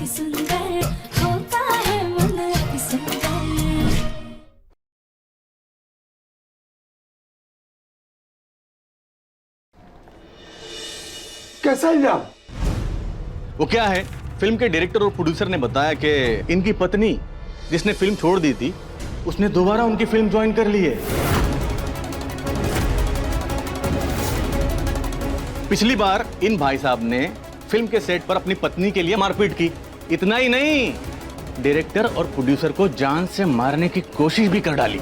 अति सुंदर होता है मन अति सुंदर। कैसा इल्जाम? वो क्या है, फिल्म के डायरेक्टर और प्रोड्यूसर ने बताया कि इनकी पत्नी जिसने फिल्म छोड़ दी थी उसने दोबारा उनकी फिल्म ज्वाइन कर ली है। पिछली बार इन भाई साहब ने फिल्म के सेट पर अपनी पत्नी के लिए मारपीट की। इतना ही नहीं, डायरेक्टर और प्रोड्यूसर को जान से मारने की कोशिश भी कर डाली,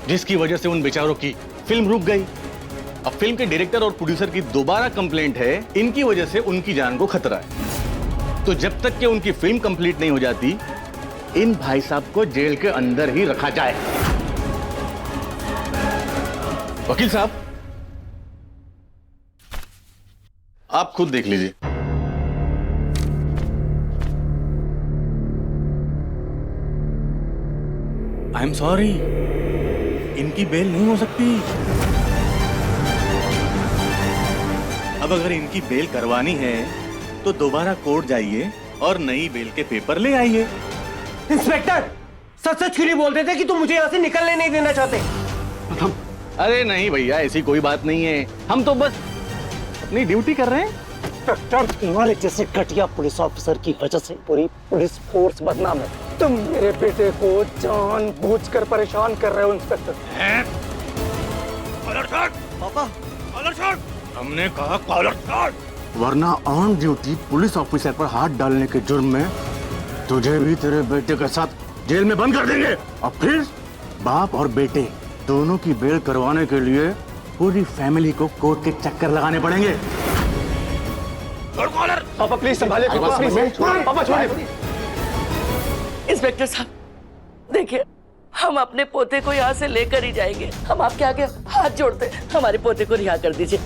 जिसकी वजह से उन बेचारों की फिल्म रुक गई। अब फिल्म के डायरेक्टर और प्रोड्यूसर की दोबारा कंप्लेंट है, इनकी वजह से उनकी जान को खतरा है। तो जब तक कि उनकी फिल्म कंप्लीट नहीं हो जाती, इन भाई साहब को जेल के अंदर ही रखा जाए। वकील साहब, आप खुद देख लीजिए। आई एम सॉरी, इनकी बेल नहीं हो सकती। अब अगर इनकी बेल करवानी है तो दोबारा कोर्ट जाइए और नई बेल के पेपर ले आइए। इंस्पेक्टर, सच सच क्यों नहीं बोल रहे थे कि तुम मुझे यहाँ से निकलने नहीं देना चाहते? अरे नहीं भैया, ऐसी कोई बात नहीं है, हम तो बस अपनी ड्यूटी कर रहे हैं। इंस्पेक्टर, तुम्हारे जैसे घटिया पुलिस ऑफिसर की वजह से पूरी पुलिस फोर्स बदनाम है। तुम मेरे बेटे को जानबूझकर परेशान कर रहे हो इंस्पेक्टर। कॉलर शॉट पापा, कॉलर शॉट, हमने कहा कॉलर शॉट, वरना ऑन ड्यूटी पुलिस ऑफिसर पर हाथ डालने के जुर्म में तुझे भी तेरे बेटे के साथ जेल में बंद कर देंगे। और फिर बाप और बेटे दोनों की बेल करवाने के लिए पूरी फैमिली को कोर्ट के चक्कर लगाने पड़ेंगे। पापा प्लीज संभालिए, पापा छोड़िए। इंस्पेक्टर साहब देखिए, हम अपने पोते को यहाँ से लेकर ही जाएंगे। हम आपके आगे हाथ जोड़ते हैं, हमारे पोते को रिहा कर दीजिए।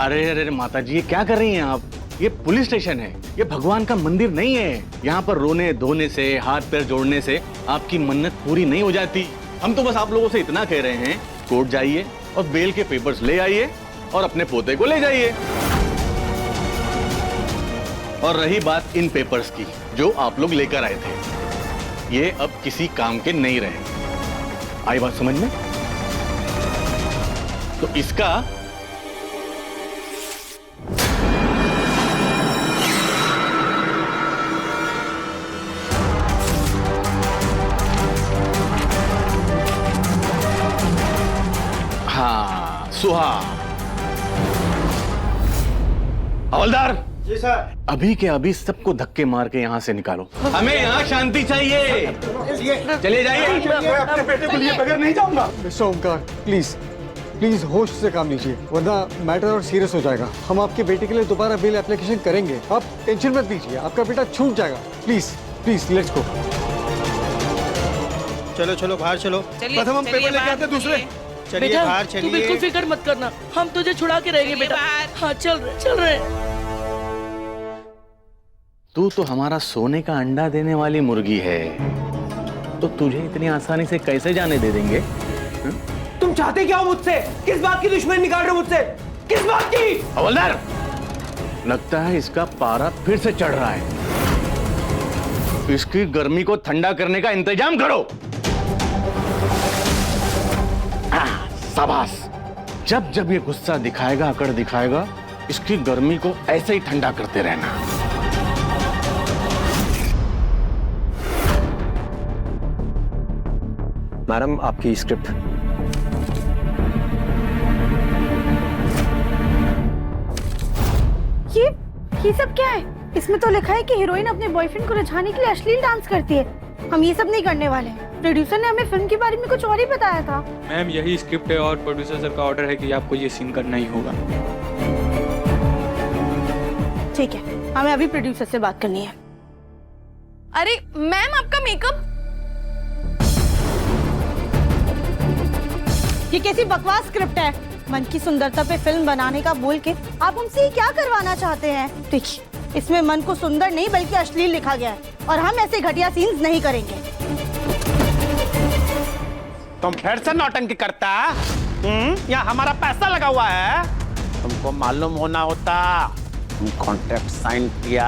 अरे अरे माता जी, ये क्या कर रही हैं आप? ये पुलिस स्टेशन है, ये भगवान का मंदिर नहीं है। यहाँ पर रोने धोने से, हाथ पैर जोड़ने से आपकी मन्नत पूरी नहीं हो जाती। हम तो बस आप लोगों से इतना कह रहे हैं, कोर्ट जाइए और बेल के पेपर्स ले आइए और अपने पोते को ले जाइए। और रही बात इन पेपर्स की जो आप लोग लेकर आए थे, ये अब किसी काम के नहीं रहे। आई बात समझ में? तो इसका हाँ, सुहा। हवलदार जी सर। अभी के अभी सबको धक्के मार के यहाँ से निकालो। हमें यहाँ शांति चाहिए। चले जाइए। मैं अपने बेटे को लिए बगैर नहीं जाऊंगा। मिस्टर ओमकार, प्लीज प्लीज होश से काम लीजिए, वरना मैटर और सीरियस हो जाएगा। हम आपके बेटे के लिए दोबारा बेल एप्लीकेशन करेंगे, आप टेंशन मत लीजिए, आपका बेटा छूट जाएगा। Please please let's go. चलो चलो बाहर चलो। प्रथम हम पेपर लेके आते, दूसरे चलिए बाहर तू चलिए। बिल्कुल फिक्र मत करना, हम तुझे छुड़ा के रहेंगे बेटा। हाँ चल रहे। तू तो हमारा सोने का अंडा देने वाली मुर्गी है, तो तुझे इतनी आसानी से कैसे जाने दे देंगे? तुम चाहते क्या हो मुझसे? किस बात की दुश्मनी निकाल रहे हो मुझसे? किस बात की? हवलदार, लगता है इसका पारा फिर से चढ़ रहा है। इसकी गर्मी को ठंडा करने का इंतजाम करो। शाबाश, जब जब ये गुस्सा दिखाएगा, अकड़ दिखाएगा, इसकी गर्मी को ऐसे ही ठंडा करते रहना। मैडम, आपकी स्क्रिप्ट। ये सब क्या है? इसमें तो लिखा है कि हीरोइन अपने बॉयफ्रेंड को रिझाने के लिए अश्लील डांस करती है। हम ये सब नहीं करने वाले हैं। प्रोड्यूसर ने हमें फिल्म के बारे में कुछ और ही बताया था। मैम, यही स्क्रिप्ट है और प्रोड्यूसर सर का ऑर्डर है कि आपको ये सीन करना ही होगा। ठीक है, हमें अभी प्रोड्यूसर से बात करनी है। अरे मैम, आपका मेकअप। ये कैसी बकवास स्क्रिप्ट है? मन की सुंदरता पे फिल्म बनाने का बोल के आप हमसे ये क्या करवाना चाहते हैं? देखिए, इसमें मन को सुंदर नहीं बल्कि अश्लील लिखा गया है और हम ऐसे घटिया सीन्स नहीं करेंगे। तुम फिर से नौटंकी करता? यहाँ हमारा पैसा लगा हुआ है, तुमको मालूम होना होता। तुम कॉन्ट्रैक्ट साइन किया,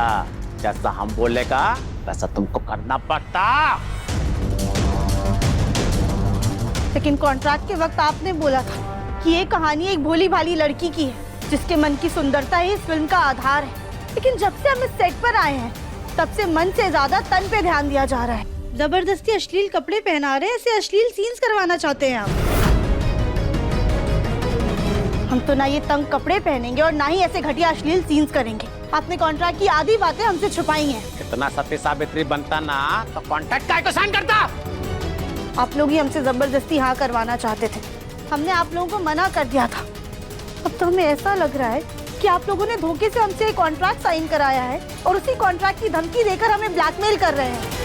जैसा हम बोलेगा वैसा तुमको करना पड़ता। लेकिन कॉन्ट्रैक्ट के वक्त आपने बोला था कि ये कहानी एक भोली भाली लड़की की है जिसके मन की सुंदरता ही इस फिल्म का आधार है। लेकिन जब से हम इस सेट पर आए हैं तब से मन से ज्यादा तन पे ध्यान दिया जा रहा है। जबरदस्ती अश्लील कपड़े पहना रहे हैं, ऐसे अश्लील सीन्स करवाना चाहते हैं आप। हम तो ना ये तंग कपड़े पहनेंगे और ना ही ऐसे घटिया अश्लील सीन्स करेंगे। आपने कॉन्ट्रैक्ट की आधी बातें हमसे छुपाई हैं। इतना सत्य सावित्री बनता ना तो कॉन्ट्रैक्ट काहे को साइन करता? आप लोग ही हमसे जबरदस्ती हाँ करवाना चाहते थे, हमने आप लोगों को मना कर दिया था। अब तो हमें ऐसा लग रहा है कि आप लोगों ने धोखे से हमसे एक कॉन्ट्रैक्ट साइन कराया है और उसी कॉन्ट्रैक्ट की धमकी देकर हमें ब्लैकमेल कर रहे हैं।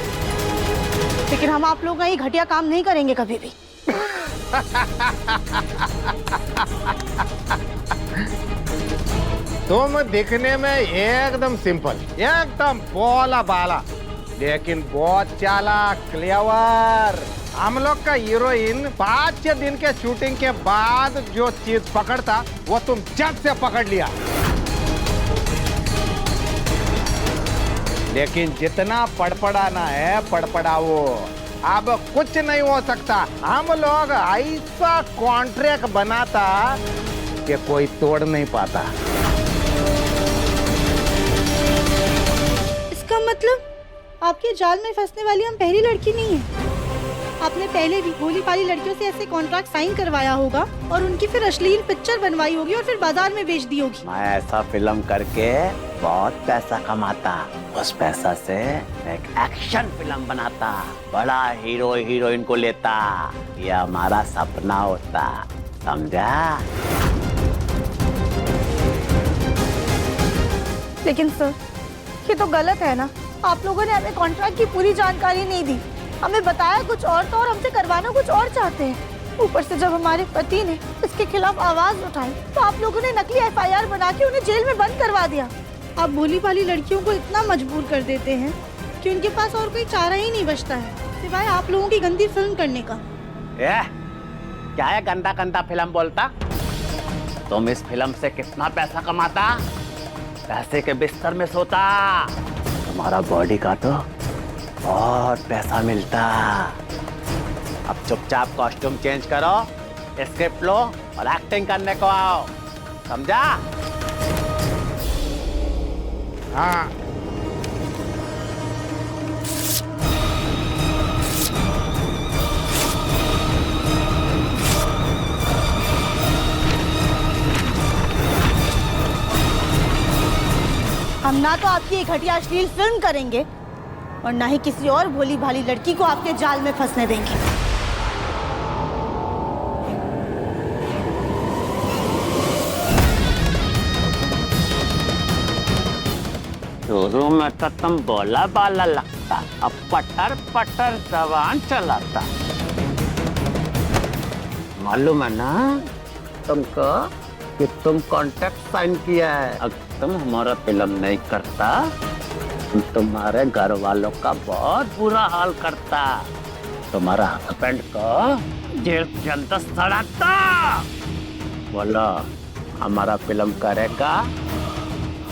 लेकिन हम आप लोगों का ये घटिया काम नहीं करेंगे कभी भी। तुम दिखने में एकदम सिंपल, एकदम भोला बाला, लेकिन बहुत चालाक, क्लेवर। हम लोग का हीरोइन 5-6 दिन के शूटिंग के बाद जो चीज पकड़ता वो तुम जब से पकड़ लिया। लेकिन जितना पड़पड़ाना है पड़पड़ाओ, अब कुछ नहीं हो सकता। हम लोग ऐसा कॉन्ट्रैक्ट बनाता कि कोई तोड़ नहीं पाता। इसका मतलब आपके जाल में फंसने वाली हम पहली लड़की नहीं है। आपने पहले भी भोली भाली लड़कियों से ऐसे कॉन्ट्रैक्ट साइन करवाया होगा और उनकी फिर अश्लील पिक्चर बनवाई होगी और फिर बाजार में बेच दी होगी। मैं ऐसा फिल्म करके बहुत पैसा कमाता, उस पैसा से एक एक्शन फिल्म बनाता, बड़ा हीरो हीरोइन को लेता, ये हमारा सपना होता, समझा? लेकिन सर ये तो गलत है ना। आप लोगों ने हमें कॉन्ट्रैक्ट की पूरी जानकारी नहीं दी, हमें बताया कुछ और तो और हमसे करवाना कुछ और चाहते हैं। ऊपर से जब हमारे पति ने इसके खिलाफ आवाज उठाई तो आप लोगों ने नकली FIR बना के उन्हें जेल में बंद करवा दिया। आप भोली भाली लड़कियों को इतना मजबूर कर देते हैं कि उनके पास और कोई चारा ही नहीं बचता है सिवाय आप लोगों की गंदी फिल्म करने का। क्या है गंदा गंदा फिल्म बोलता? तुम इस फिल्म से कितना पैसा कमाता? पैसे के बिस्तर में सोता, तुम्हारा बॉडी का तो बहुत पैसा मिलता। अब चुपचाप कॉस्ट्यूम चेंज करो, स्क्रिप्ट लो और एक्टिंग करने को आओ, समझा? हाँ। हम ना तो आपकी एक घटिया अश्लील फिल्म करेंगे और ना ही किसी और भोली भाली लड़की को आपके जाल में फंसने देंगे। शुरू में तो तुम बोला बाला लगता, अब पटर पटर जबान चलाता। मालूम है ना तुमको कि तुम कॉन्ट्रैक्ट साइन किया है। अगर तुम हमारा फिल्म नहीं करता तुम्हारे घर वालों का बहुत बुरा हाल करता, तुम्हारा हस्बैंड को जेल के अंदर सड़ाता। बोलो हमारा फिल्म करेगा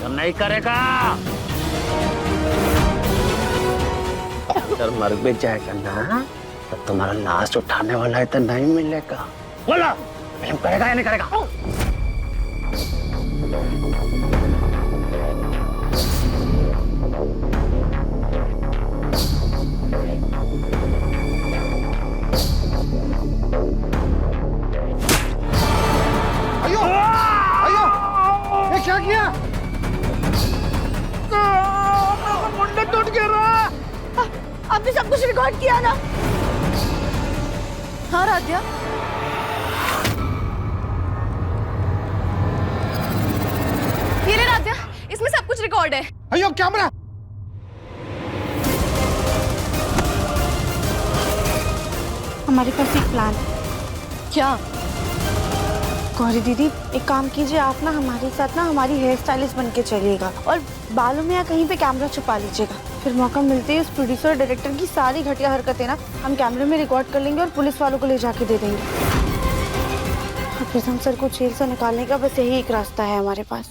तो नहीं करेगा? अगर मर भी जाएगा ना तो तुम्हारा लाश उठाने वाला है तो नहीं मिलेगा। बोलो फिल्म करेगा या नहीं करेगा? क्या किया? मुंडा टूट गया रहा। आपने सब कुछ रिकॉर्ड किया ना? हाँ राध्या। ये ले राध्या, इसमें सब कुछ रिकॉर्ड है। अयो कैमरा। हमारे पास एक प्लान है। क्या? गौरी दीदी एक काम कीजिए, आप ना हमारे साथ ना हमारी हेयर स्टाइलिस्ट बन के चलिएगा और बालों में या कहीं पे कैमरा छुपा लीजिएगा। फिर मौका मिलते ही उस प्रोड्यूसर और डायरेक्टर की सारी घटिया हरकतें ना हम कैमरे में रिकॉर्ड कर लेंगे और पुलिस वालों को ले जाके दे देंगे। प्रीतम सर को जेल से निकालने का बस यही एक रास्ता है हमारे पास।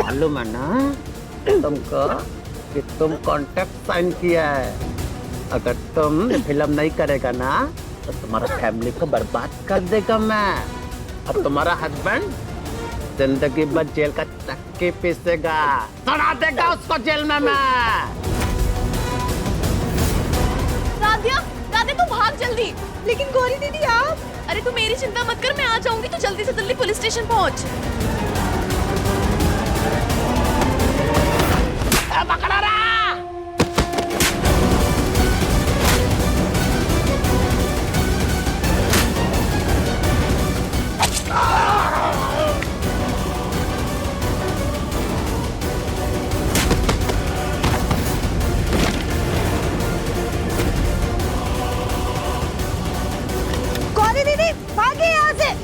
मालूम है ना तुमको कि तुम कॉन्ट्रैक्ट साइन किया है। अगर तुम फिल्म नहीं करेगा ना तो तुम्हारा फैमिली को बर्बाद कर देगा मैं। और तुम्हारा हस्बैंड जिंदगी भर जेल का चक्की पीसेगा, सड़ा देगा उसको जेल में मैं। राध्या, राध्या तू भाग जल्दी। लेकिन गौरी दीदी आप। अरे तू मेरी चिंता मत कर, मैं आ जाऊंगी। तू जल्दी से जल्दी पुलिस स्टेशन पहुंच। पकड़ा रहा। गौरी दीदी भागे यहाँ से।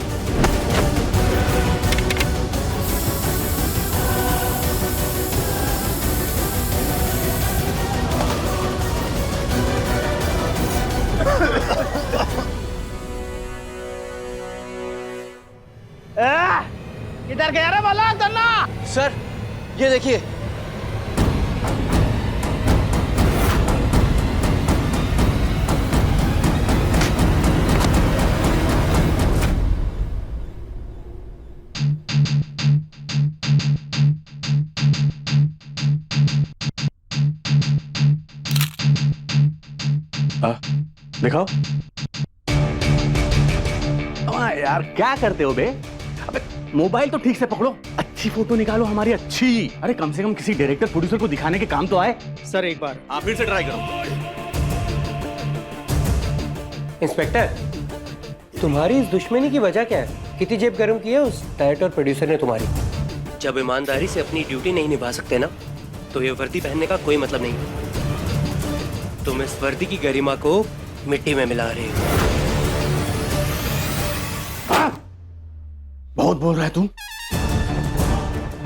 किधर गया रे बोला चलना। सर ये देखिए। दिखाओ। यार क्या करते हो बे? अबे मोबाइल तो ठीक से पकड़ो, अच्छी फोटो निकालो हमारी अच्छी। अरे कम से कम किसी डायरेक्टर प्रोड्यूसर को दिखाने के काम तो आए। सर एक बार आप फिर से ट्राई करो। इंस्पेक्टर, तुम्हारी इस दुश्मनी की वजह क्या है? कितनी जेब गर्म की है उस डायरेक्टर प्रोड्यूसर ने तुम्हारी? जब ईमानदारी से अपनी ड्यूटी नहीं निभा सकते ना, तो ये वर्दी पहनने का कोई मतलब नहीं। तुम इस वर्दी की गरिमा को मिट्टी में मिला रहे हो। बहुत बोल रहा है तू।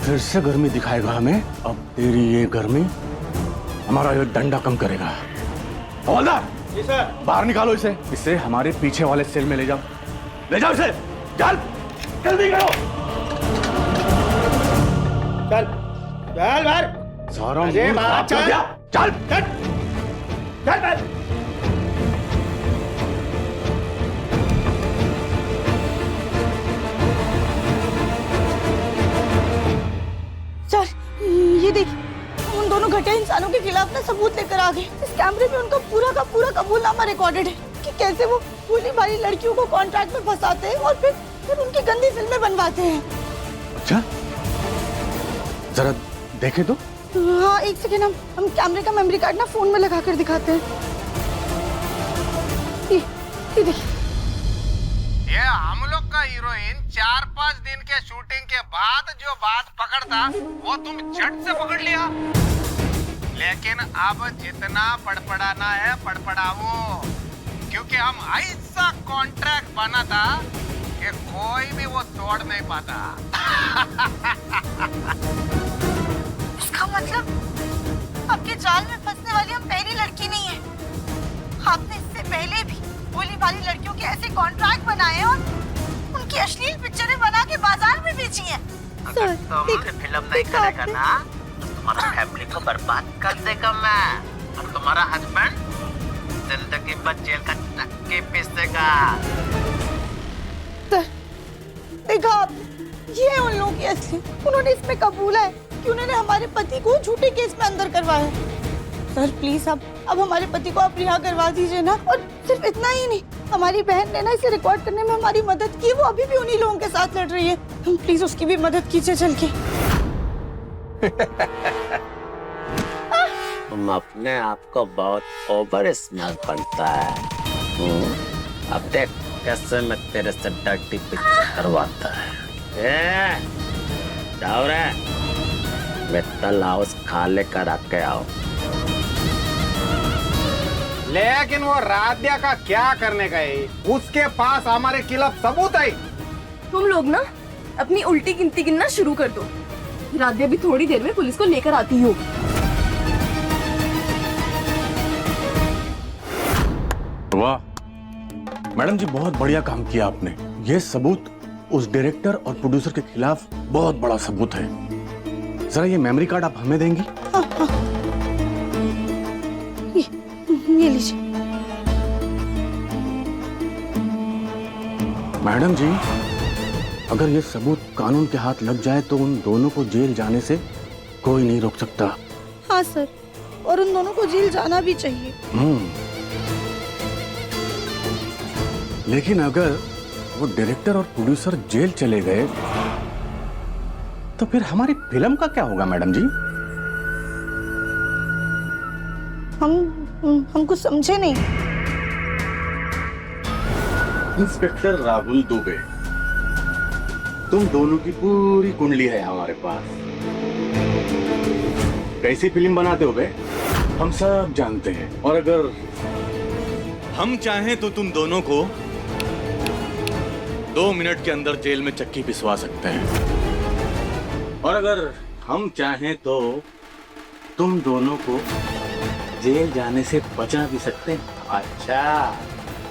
फिर से गर्मी दिखाएगा हमें। अब तेरी ये गर्मी हमारा ये डंडा कम करेगा। हवलदार, जी सर। बाहर निकालो इसे। इसे हमारे पीछे वाले सेल में ले जाओ। ले जाओ इसे। चल जल्दी करो। चल चल बाहर। सारा अजय, मूड बाहर खराब कर चल। दिया। चल चल चल चल। सर ये देखिए, उन दोनों घटिया इंसानों के खिलाफ ना सबूत लेकर आ गए। इस कैमरे में उनका पूरा का पूरा कबूलनामा रिकॉर्डेड है कि कैसे वो भोली भाली लड़कियों को कॉन्ट्रैक्ट में फंसाते हैं और फिर उनकी गंदी फिल्में बनवाते हैं। अच्छा जरा देखे तो। हाँ एक सेकेंड, हम कैमरे का मेमोरी कार्ड ना फोन में लगा कर दिखाते हैं। ये देखिए। ये हम लोग का हीरोइन 4-5 दिन के शूटिंग के बाद जो बात पकड़ता वो तुम झट से पकड़ लिया। लेकिन अब जितना पड़पड़ाना है पड़पड़ाओ, क्योंकि हम ऐसा कॉन्ट्रैक्ट बना था कि कोई भी वो तोड़ नहीं पाता। इसका मतलब आपके जाल में फंसने वाली हम पहली लड़की नहीं है। आपने इससे पहले भी भोली भाली लड़कियों के ऐसे कॉन्ट्रैक्ट बनाए और उनकी अश्लील पिक्चरें बना के बाजार में बेची हैं। अगर तुम फिल्म नहीं करेगा ना तो तुम्हारा फैमिली को बर्बाद कर देगा मैं। और तुम्हारा हस्बैंड जिंदगी भर जेल का चक्की पीसेगा। देखा आपने, ये है उन लोगों की असली। उन्होंने इसमें कबूला है कि उन्होंने हमारे पति को झूठे केस में अंदर करवाया। सर प्लीज अब हमारे पति को आप रिहा करवा दीजिए ना। और सिर्फ इतना ही नहीं, हमारी बहन ने ना इसे रिकॉर्ड करने में हमारी मदद की। वो अभी भी उन्हीं लोगों के साथ लड़ रही है। हम प्लीज उसकी भी मदद कीजिए चल के। तुम अपने आप को बहुत ओवर स्मार्ट बनता है। अब देख कैसे मैं तेरे से डर्टी पिक्चर करवाता है। जाओ रे, मित्तल हाउस खा लेकर आके आओ। लेकिन वो राध्या का क्या करने गए? उसके पास हमारे खिलाफ सबूत है। तुम लोग ना अपनी उल्टी गिनती गिनना शुरू कर दो। राध्या भी थोड़ी देर में पुलिस को लेकर आती हो। वाह मैडम जी, बहुत बढ़िया काम किया आपने। ये सबूत उस डायरेक्टर और प्रोड्यूसर के खिलाफ बहुत बड़ा सबूत है। जरा ये मेमोरी कार्ड आप हमें देंगी? ये लीजिए। मैडम जी, अगर ये सबूत कानून के हाथ लग जाए तो उन दोनों को जेल जाने से कोई नहीं रोक सकता। हाँ सर, और उन दोनों को जेल जाना भी चाहिए। लेकिन अगर वो डायरेक्टर और प्रोड्यूसर जेल चले गए तो फिर हमारी फिल्म का क्या होगा मैडम जी? हम कुछ समझे नहीं। इंस्पेक्टर राहुल दुबे, तुम दोनों की पूरी कुंडली है हमारे पास। कैसी फिल्म बनाते हो बे, हम सब जानते हैं। और अगर हम चाहें तो तुम दोनों को 2 मिनट के अंदर जेल में चक्की पिसवा सकते हैं। और अगर हम चाहें तो तुम दोनों को जेल जाने से बचा भी सकते हैं। अच्छा,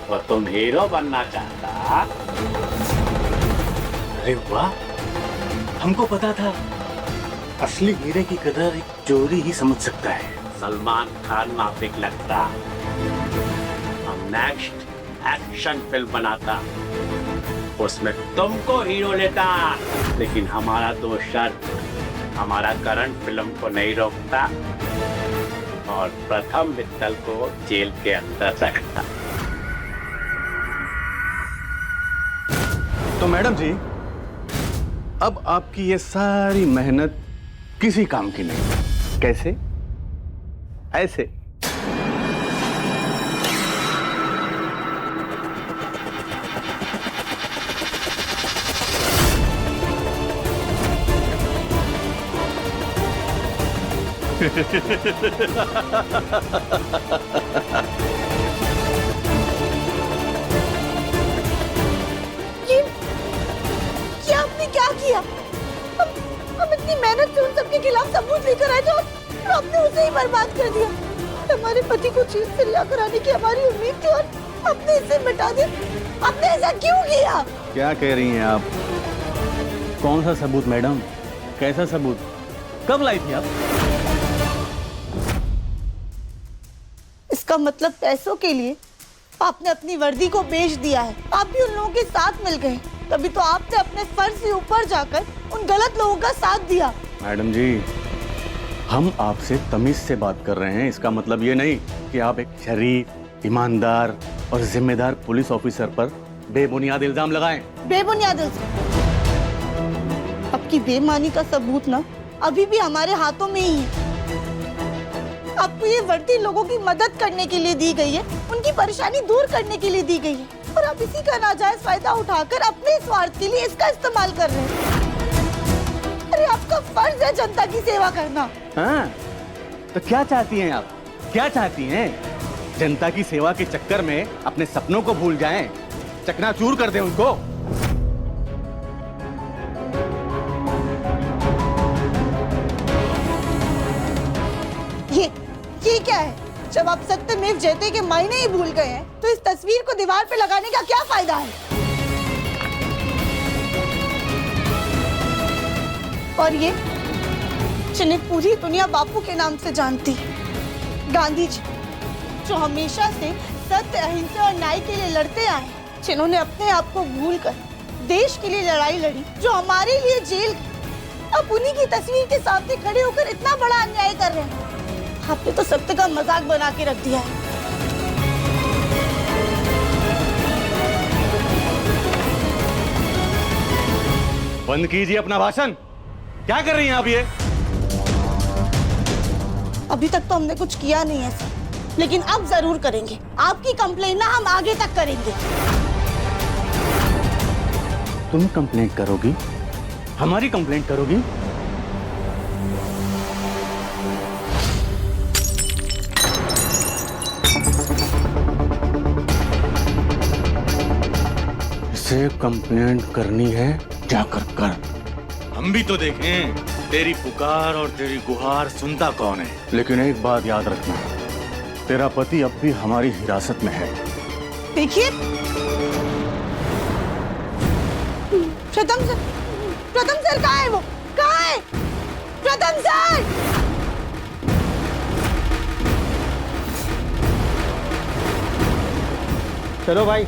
तो तुम हीरो बनना चाहता? अरे वाह, हमको पता था असली हीरे की कदर एक चोरी ही समझ सकता है। सलमान खान नापिक लगता। हम नेक्स्ट एक्शन फिल्म बनाता, उसमें तुमको हीरो लेता। लेकिन हमारा दो शर्त, हमारा करंट फिल्म को नहीं रोकता और प्रथम मित्तल को जेल के अंदर रखता। तो मैडम जी, अब आपकी ये सारी मेहनत किसी काम की नहीं। कैसे? ऐसे। ये आपने क्या किया? हम इतनी मेहनत से उन सबके खिलाफ सबूत लेकर आए थे और आपने उसे ही बर्बाद कर दिया। हमारे पति को जेल से रिहा कराने की हमारी उम्मीद थी और आपने इसे मिटा दिया। आपने ऐसा क्यों किया? क्या कह रही हैं आप? कौन सा सबूत मैडम? कैसा सबूत? कब लाई थी आप? इसका मतलब पैसों के लिए आपने अपनी वर्दी को बेच दिया है। आप भी उन लोगों के साथ मिल गए, तभी तो आपने अपने फर्ज से ऊपर जाकर उन गलत लोगों का साथ दिया। मैडम जी, हम आपसे तमीज से बात कर रहे हैं। इसका मतलब ये नहीं कि आप एक शरीफ, ईमानदार और जिम्मेदार पुलिस ऑफिसर पर बेबुनियाद इल्जाम लगाएं। बेबुनियाद इल्जाम? आपकी बेईमानी का सबूत ना अभी भी हमारे हाथों में ही है। आपको ये वर्दी लोगों की मदद करने के लिए दी गई है, उनकी परेशानी दूर करने के लिए दी गई है, और आप इसी का नाजायज फायदा उठाकर अपने स्वार्थ के लिए इसका इस्तेमाल कर रहे हैं। अरे आपका फर्ज है जनता की सेवा करना। हाँ, तो क्या चाहती हैं आप? क्या चाहती हैं? जनता की सेवा के चक्कर में अपने सपनों को भूल जाएं, चकनाचूर कर दें उनको? ये क्या है? जब आप सत्यमेव जयते के मायने ही भूल गए हैं, तो इस तस्वीर को दीवार पे लगाने का क्या फायदा है? और ये जिन्हें पूरी दुनिया बापू के नाम से जानती है, गांधी जी, जो हमेशा से सत्य, अहिंसा और न्याय के लिए लड़ते आए, जिन्होंने अपने आप को भूलकर देश के लिए लड़ाई लड़ी, जो हमारे लिए जेल, अब उन्हीं की तस्वीर के सामने खड़े होकर इतना बड़ा अन्याय कर रहे हैं। आपने तो सत्य का मजाक बना के रख दिया है। बंद कीजिए अपना भाषण। क्या कर रही हैं आप ये? अभी तक तो हमने कुछ किया नहीं है सर, लेकिन अब जरूर करेंगे। आपकी कंप्लेन ना हम आगे तक करेंगे। तुम कंप्लेंट करोगी? हमारी कंप्लेंट करोगी? से कंप्लेंट करनी है, जाकर कर। हम भी तो देखें तेरी पुकार और तेरी गुहार सुनता कौन है। लेकिन एक बात याद रखना, तेरा पति अब भी हमारी हिरासत में है। देखिए, प्रथम सर कहाँ है? वो कहाँ है? प्रथम सर! चलो भाई,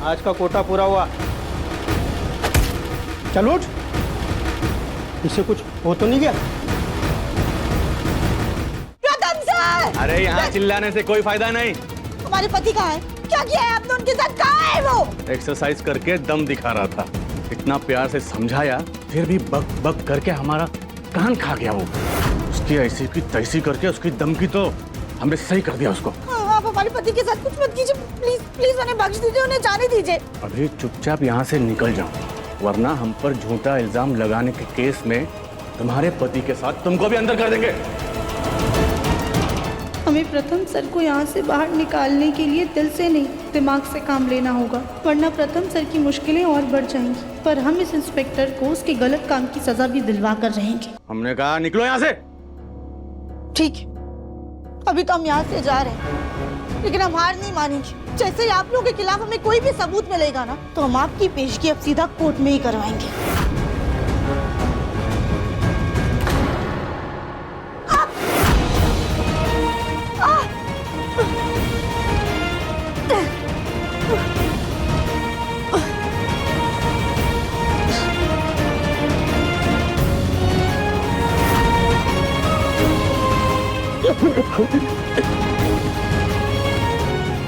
आज का कोटा पूरा हुआ। चल उठ, इससे कुछ हो तो नहीं गया? प्रथम सर! अरे यहाँ चिल्लाने से कोई फायदा नहीं। हमारे पति कहाँ है? क्या किया है आपने उनके साथ? कहाँ है वो? एक्सरसाइज करके दम दिखा रहा था। इतना प्यार से समझाया, फिर भी बक बक करके हमारा कान खा गया वो। उसकी ऐसी की तैसी करके उसकी दम की तो हमने सही कर दिया उसको। आप हमारे पति के साथ कुछ मत कीजिए, प्लीज प्लीज, उन्हें बख्श दीजिए, उन्हें जाने दीजिए। अभी चुपचाप यहाँ से निकल जाओ, वरना हम पर झूठा इल्जाम लगाने के केस में तुम्हारे पति के साथ तुमको भी अंदर कर देंगे। हमें प्रथम सर को यहाँ से बाहर निकालने के लिए दिल से नहीं, दिमाग से काम लेना होगा, वरना प्रथम सर की मुश्किलें और बढ़ जाएंगी। पर हम इस इंस्पेक्टर को उसके गलत काम की सजा भी दिलवा कर रहेंगे। हमने कहा निकलो यहाँ से। ठीक है, अभी तो हम यहाँ से जा रहे हैं, लेकिन हम हार नहीं मानेंगे। जैसे ही आप लोगों के खिलाफ हमें कोई भी सबूत मिलेगा ना, तो हम आपकी पेशगी अब सीधा कोर्ट में ही करवाएंगे।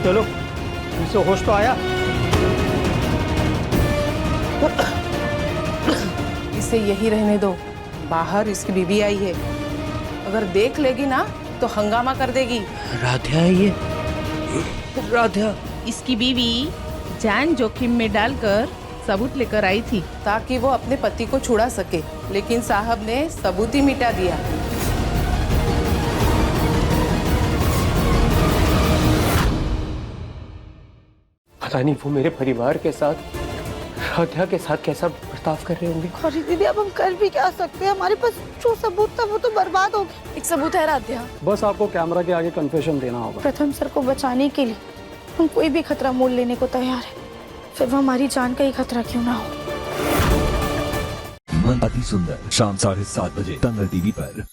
चलो, इसे होश तो आया। इसे यही रहने दो, बाहर इसकी बीवी आई है, अगर देख लेगी ना तो हंगामा कर देगी। राधा है ये? राधा? इसकी बीवी जान जोखिम में डालकर सबूत लेकर आई थी ताकि वो अपने पति को छुड़ा सके, लेकिन साहब ने सबूत ही मिटा दिया। पता नहीं वो मेरे परिवार के साथ, राधा के साथ कैसा बर्ताव कर रहे होंगे। अरे दीदी, अब हम कर भी क्या सकते हैं? हमारे पास जो सबूत था वो तो बर्बाद हो गया। एक सबूत है राध्या, बस आपको कैमरा के आगे कन्फेशन देना होगा। प्रथम सर को बचाने के लिए हम कोई भी खतरा मोल लेने को तैयार है, फिर वो हमारी जान का ही खतरा क्यों ना हो। मन अति सुंदर, शाम 7:30 बजे, तंगल टीवी पर।